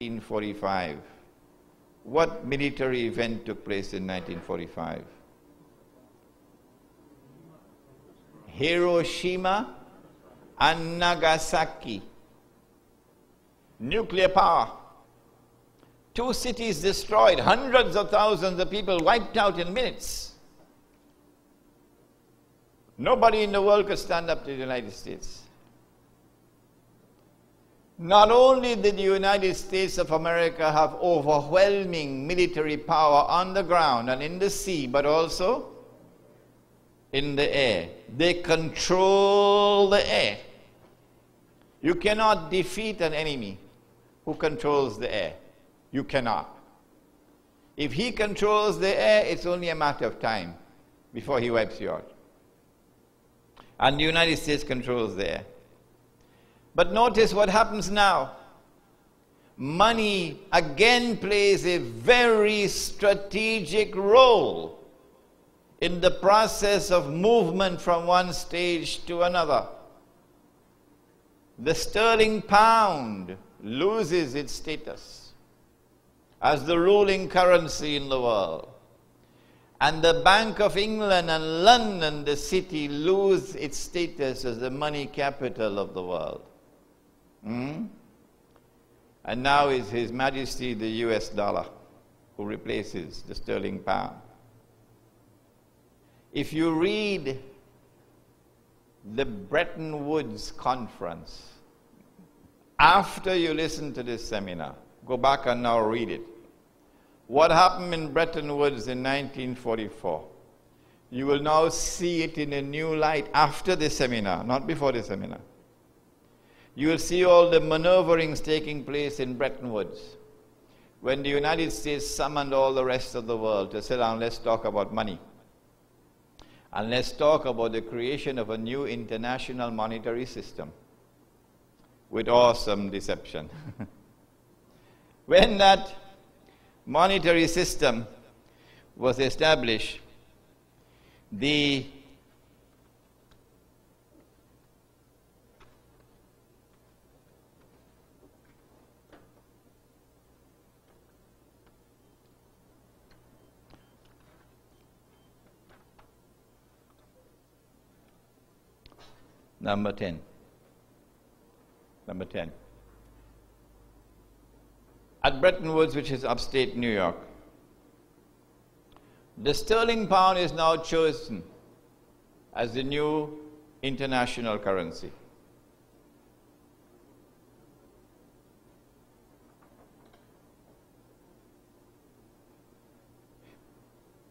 1945. What military event took place in 1945? Hiroshima and Nagasaki. Nuclear power. 2 cities destroyed, hundreds of thousands of people wiped out in minutes. Nobody in the world could stand up to the United States. Not only did the United States of America have overwhelming military power on the ground and in the sea, but also in the air. They control the air. You cannot defeat an enemy who controls the air. You cannot. If he controls the air, it's only a matter of time before he wipes you out. And the United States controls the air. But notice what happens now. Money again plays a very strategic role in the process of movement from one stage to another. The sterling pound loses its status as the ruling currency in the world. And the Bank of England and London, the city, lose its status as the money capital of the world. And now is His Majesty the US dollar who replaces the sterling pound. If you read the Bretton Woods conference, after you listen to this seminar, go back and now read it. What happened in Bretton Woods in 1944? You will now see it in a new light after the seminar, not before the seminar. You will see all the maneuverings taking place in Bretton Woods when the United States summoned all the rest of the world to sit down, let's talk about money. And let's talk about the creation of a new international monetary system with awesome deception. When that monetary system was established, the Number 10. At Bretton Woods, which is upstate New York, the sterling pound is now chosen as the new international currency.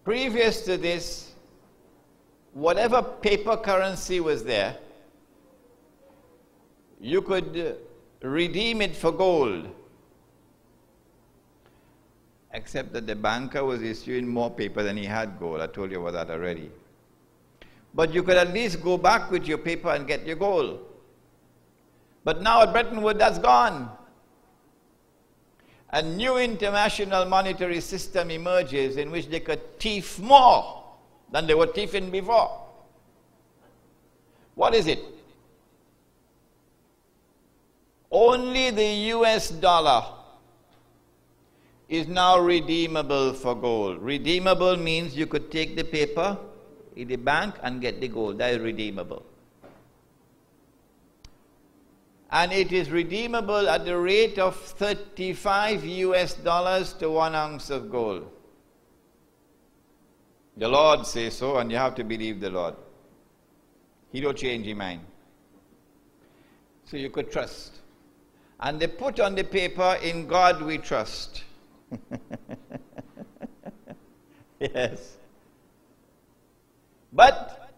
Previous to this, whatever paper currency was there, you could redeem it for gold, except that the banker was issuing more paper than he had gold. I told you about that already. But you could at least go back with your paper and get your gold. But now at Bretton Woods, that's gone. A new international monetary system emerges in which they could thief more than they were thieving before. What is it? Only the US dollar is now redeemable for gold. Redeemable means you could take the paper in the bank and get the gold. That is redeemable. And it is redeemable at the rate of 35 US dollars to 1 ounce of gold. The Lord says so, and you have to believe the Lord. He don't change his mind. So you could trust. And they put on the paper, in God we trust. Yes. But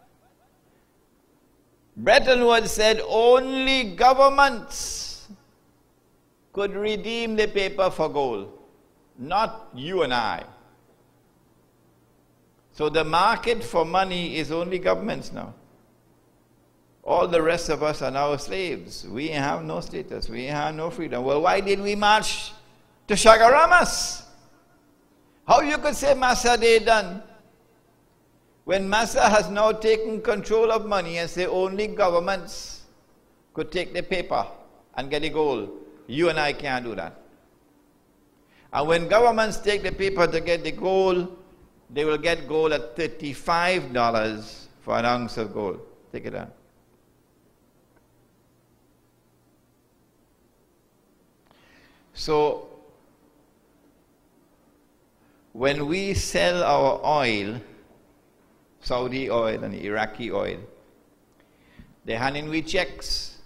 Bretton Woods said only governments could redeem the paper for gold, not you and I. So the market for money is only governments now. All the rest of us are now slaves. We have no status. We have no freedom. Well, why did we march to Chagaramas? How you could say Massa Day done when Massa has now taken control of money and say only governments could take the paper and get the gold? You and I can't do that. And when governments take the paper to get the gold, they will get gold at $35 for an ounce of gold. Take it out. So, when we sell our oil, Saudi oil and Iraqi oil, they're handing we checks,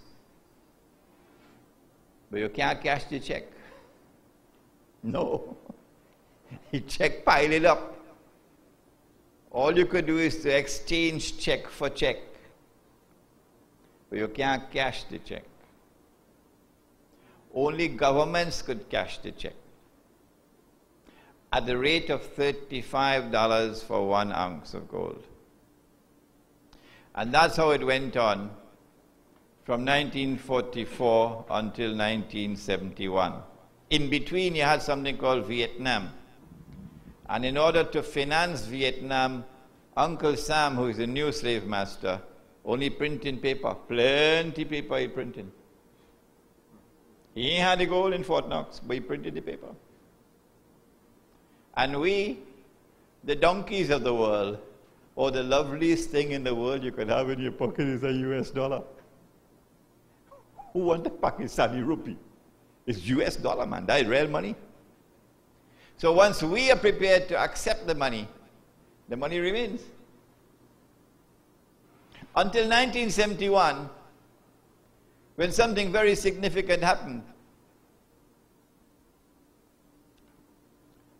but you can't cash the check. No. The check pile it up. All you could do is to exchange check for check, but you can't cash the check. Only governments could cash the check at the rate of $35 for 1 ounce of gold. And that's how it went on from 1944 until 1971. In between, you had something called Vietnam. And in order to finance Vietnam, Uncle Sam, who is a new slave master, only printing paper, plenty paper he printed. He had the gold in Fort Knox, but he printed the paper. And we, the donkeys of the world, or the loveliest thing in the world you could have in your pocket is a US dollar. Who wants a Pakistani rupee? It's US dollar, man. That is real money. So once we are prepared to accept the money remains. Until 1971, when something very significant happened.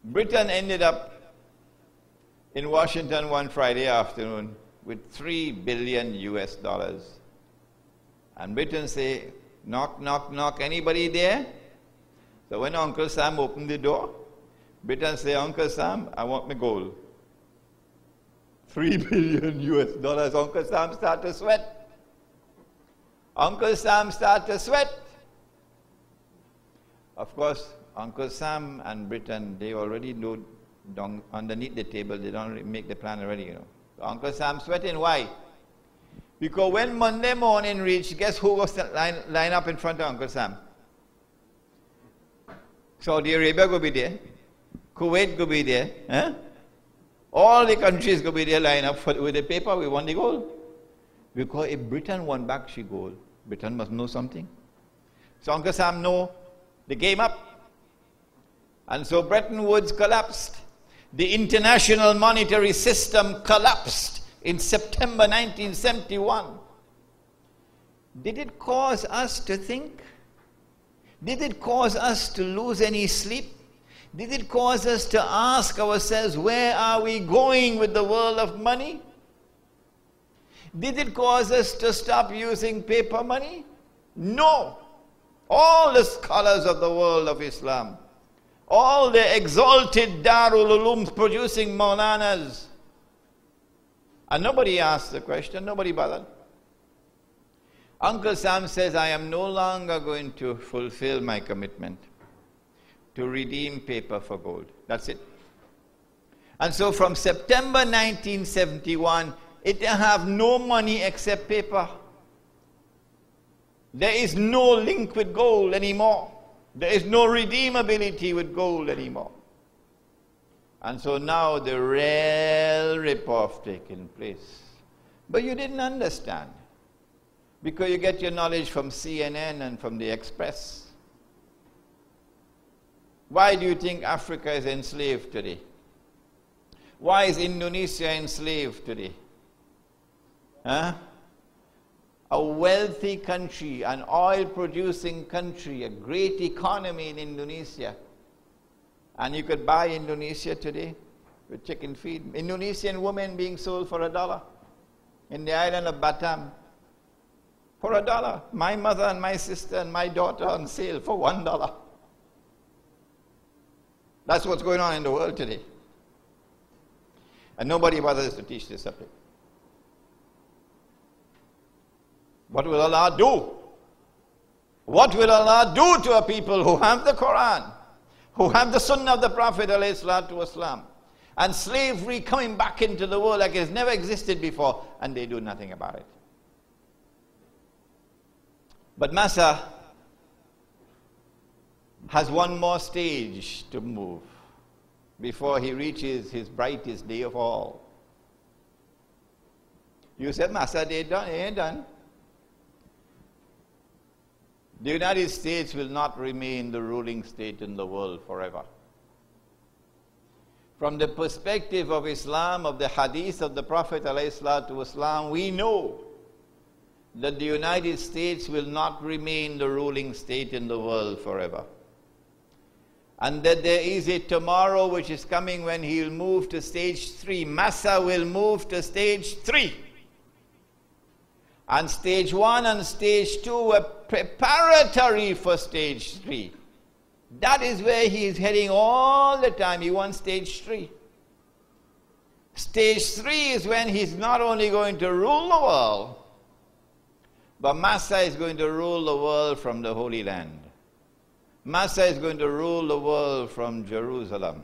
Britain ended up in Washington one Friday afternoon with $3 billion US. And Britain say, knock, knock, knock, anybody there? So when Uncle Sam opened the door, Britain say, Uncle Sam, I want my gold. $3 billion US. Uncle Sam started to sweat. Uncle Sam started to sweat. Of course, Uncle Sam and Britain, they already know underneath the table, they don't make the plan already, you know. So Uncle Sam sweating, why? Because when Monday morning reached, guess who was line up in front of Uncle Sam? Saudi Arabia will be there. Kuwait will be there. Eh? All the countries will be there line up with the paper, we want the gold. Because if Britain won back she gold, Britain must know something. So Uncle Sam know the game up. And so Bretton Woods collapsed. The international monetary system collapsed in September 1971. Did it cause us to think? Did it cause us to lose any sleep? Did it cause us to ask ourselves, where are we going with the world of money? Did it cause us to stop using paper money? No. All the scholars of the world of Islam, all the exalted Darul Ulum producing Maulanas, and nobody asked the question, nobody bothered. Uncle Sam says, I am no longer going to fulfill my commitment to redeem paper for gold. That's it. And so from September 1971, it will have no money except paper. There is no link with gold anymore. There is no redeemability with gold anymore. And so now the real rip-off taking place. But you didn't understand. Because you get your knowledge from CNN and from the Express. Why do you think Africa is enslaved today? Why is Indonesia enslaved today? Huh? A wealthy country, an oil-producing country, a great economy in Indonesia. And you could buy Indonesia today with chicken feed. Indonesian women being sold for $1 in the island of Batam. For $1. My mother and my sister and my daughter on sale for $1. That's what's going on in the world today. And nobody bothers to teach this subject. What will Allah do? What will Allah do to a people who have the Quran, who have the Sunnah of the Prophet ﷺ, and slavery coming back into the world like it's never existed before, and they do nothing about it? But Massa, has one more stage to move before he reaches his brightest day of all. You said, Master, they done, ain't done. The United States will not remain the ruling state in the world forever. From the perspective of Islam, of the hadith of the Prophet ﷺ, we know that the United States will not remain the ruling state in the world forever. And that there is a tomorrow which is coming when he will move to stage 3. Massa will move to stage 3. And stage 1 and stage 2 were preparatory for stage 3. That is where he is heading all the time. He wants stage 3. Stage 3 is when he's not only going to rule the world, but Massa is going to rule the world from the Holy Land. Massa is going to rule the world from Jerusalem.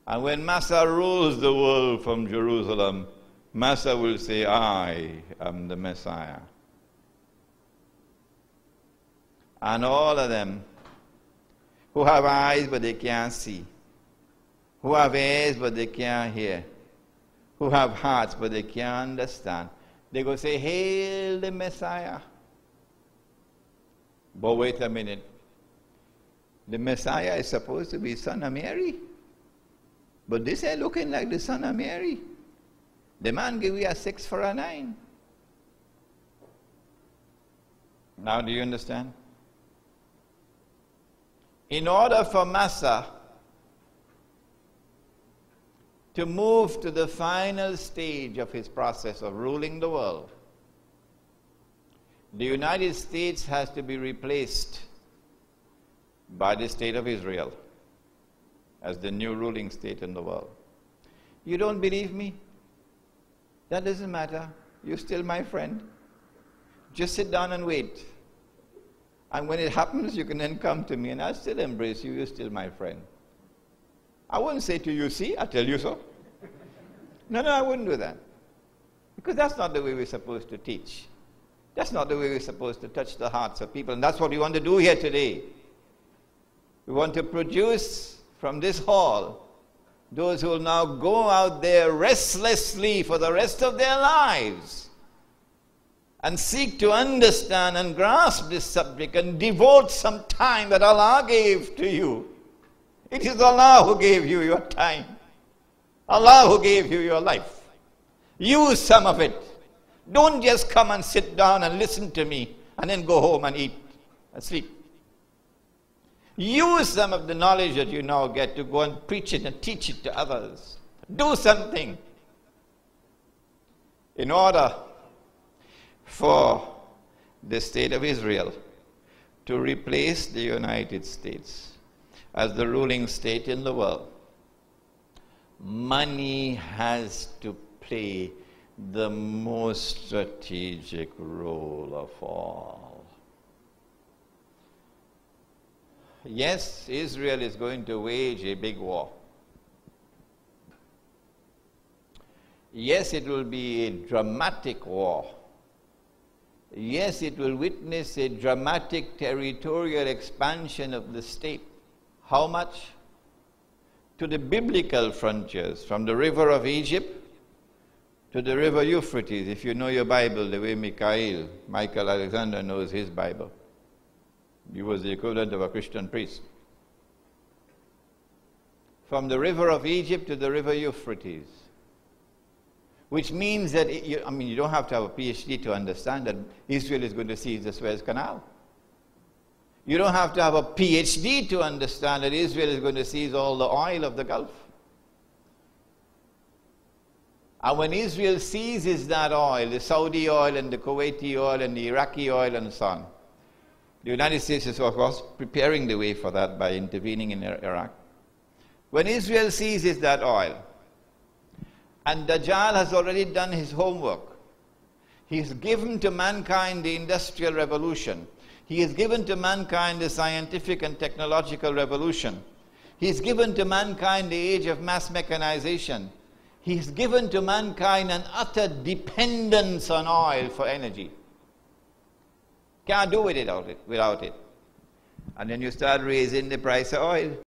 And when Massa rules the world from Jerusalem, Massa will say, I am the Messiah. And all of them who have eyes but they can't see, who have ears but they can't hear, who have hearts but they can't understand, they go say, Hail the Messiah. But wait a minute. The Messiah is supposed to be son of Mary. But this is looking like the son of Mary. The man give you a 6 for a 9. Now do you understand? In order for Massa to move to the final stage of his process of ruling the world, the United States has to be replaced by the state of Israel as the new ruling state in the world. You don't believe me? That doesn't matter. You're still my friend. Just sit down and wait. And when it happens, you can then come to me and I'll still embrace you. You're still my friend. I wouldn't say to you, see, I tell you so. No, I wouldn't do that. Because that's not the way we're supposed to teach. That's not the way we're supposed to touch the hearts of people. And that's what we want to do here today. We want to produce from this hall those who will now go out there restlessly for the rest of their lives and seek to understand and grasp this subject and devote some time that Allah gave to you. It is Allah who gave you your time. Allah who gave you your life. Use some of it. Don't just come and sit down and listen to me and then go home and eat and sleep. Use some of the knowledge that you now get to go and preach it and teach it to others. Do something in order for the state of Israel to replace the United States as the ruling state in the world. Money has to play the most strategic role of all. Yes, Israel is going to wage a big war. Yes, it will be a dramatic war. Yes, it will witness a dramatic territorial expansion of the state. How much? To the biblical frontiers, from the river of Egypt to the river Euphrates. If you know your Bible the way Michael Alexander knows his Bible. He was the equivalent of a Christian priest. From the river of Egypt to the river Euphrates. Which means that, you don't have to have a PhD to understand that Israel is going to seize the Suez Canal. You don't have to have a PhD to understand that Israel is going to seize all the oil of the Gulf. And when Israel seizes that oil, the Saudi oil and the Kuwaiti oil and the Iraqi oil and so on, the United States is, of course, preparing the way for that by intervening in Iraq. When Israel seizes that oil, and Dajjal has already done his homework, he's given to mankind the Industrial Revolution. He has given to mankind the scientific and technological revolution. He's given to mankind the age of mass mechanization. He's given to mankind an utter dependence on oil for energy. Can't do without it. And then you start raising the price of oil.